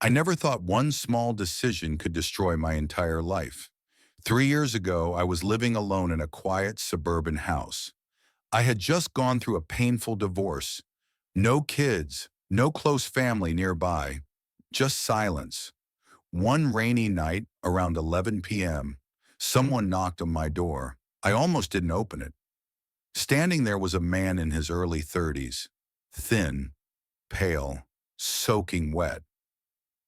I never thought one small decision could destroy my entire life. 3 years ago, I was living alone in a quiet suburban house. I had just gone through a painful divorce. No kids, no close family nearby, just silence. One rainy night, around 11 p.m., someone knocked on my door. I almost didn't open it. Standing there was a man in his early 30s, thin, pale, soaking wet.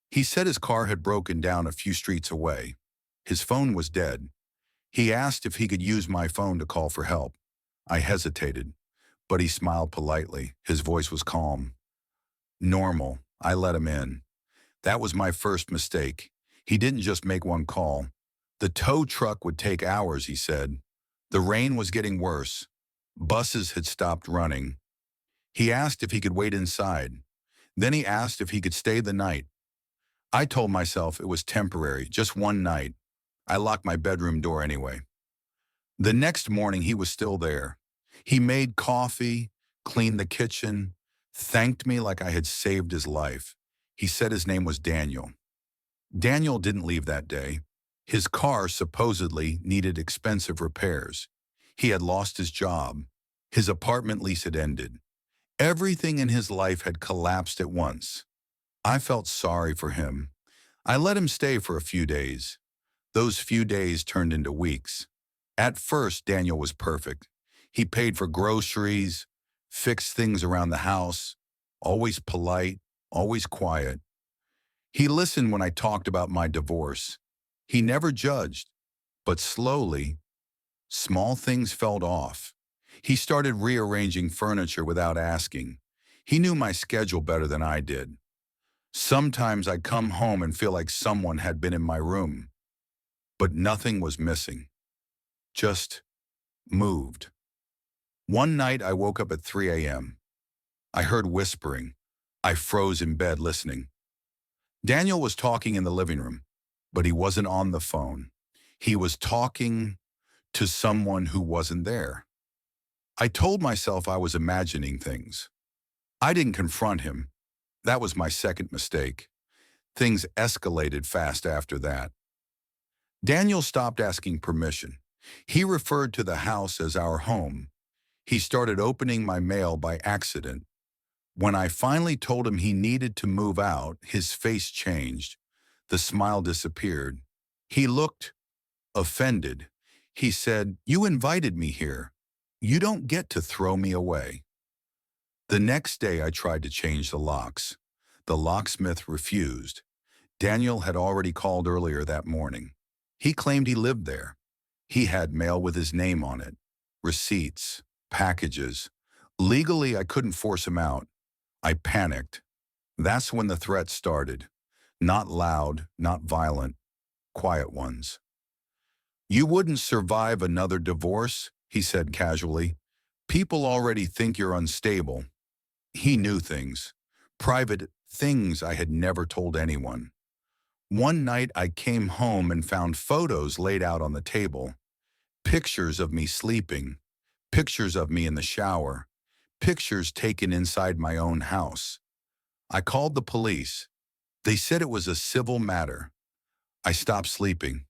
He said his car had broken down a few streets away. His phone was dead. He asked if he could use my phone to call for help. I hesitated, but he smiled politely. His voice was calm. Normal. I let him in. That was my first mistake. He didn't just make one call. The tow truck would take hours, he said. The rain was getting worse. Buses had stopped running. He asked if he could wait inside. Then he asked if he could stay the night. I told myself it was temporary, just one night. I locked my bedroom door anyway. The next morning, he was still there. He made coffee, cleaned the kitchen, thanked me like I had saved his life. He said his name was Daniel. Daniel didn't leave that day. His car supposedly needed expensive repairs. He had lost his job. His apartment lease had ended. Everything in his life had collapsed at once. I felt sorry for him. I let him stay for a few days. Those few days turned into weeks. At first, Daniel was perfect. He paid for groceries, fixed things around the house, always polite, always quiet. He listened when I talked about my divorce. He never judged, but slowly, small things fell off. He started rearranging furniture without asking. He knew my schedule better than I did. Sometimes I'd come home and feel like someone had been in my room, but nothing was missing, just moved. One night I woke up at 3 a.m. I heard whispering. I froze in bed listening. Daniel was talking in the living room, but he wasn't on the phone. He was talking to someone who wasn't there. I told myself I was imagining things. I didn't confront him. That was my second mistake. Things escalated fast after that. Daniel stopped asking permission. He referred to the house as our home. He started opening my mail by accident. When I finally told him he needed to move out, his face changed. The smile disappeared. He looked offended. He said, "You invited me here. You don't get to throw me away." The next day I tried to change the locks. The locksmith refused. Daniel had already called earlier that morning. He claimed he lived there. He had mail with his name on it, receipts, packages. Legally, I couldn't force him out. I panicked. That's when the threats started. Not loud, not violent, quiet ones. "You wouldn't survive another divorce," he said casually. "People already think you're unstable." He knew things, private things I had never told anyone. One night I came home and found photos laid out on the table. Pictures of me sleeping, pictures of me in the shower, pictures taken inside my own house. I called the police. They said it was a civil matter. I stopped sleeping.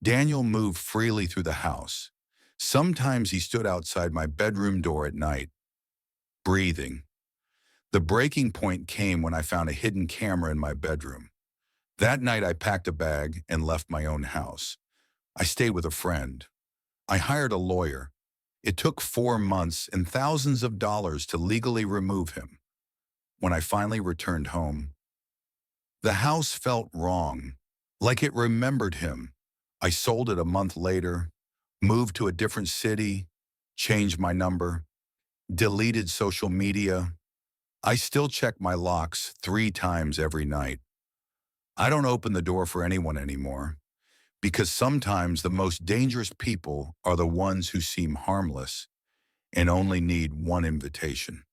Daniel moved freely through the house. Sometimes he stood outside my bedroom door at night, breathing. The breaking point came when I found a hidden camera in my bedroom. That night I packed a bag and left my own house. I stayed with a friend. I hired a lawyer. It took 4 months and thousands of dollars to legally remove him. When I finally returned home, the house felt wrong, like it remembered him. I sold it a month later, moved to a different city, changed my number, deleted social media. I still check my locks 3 times every night. I don't open the door for anyone anymore, because sometimes the most dangerous people are the ones who seem harmless and only need one invitation.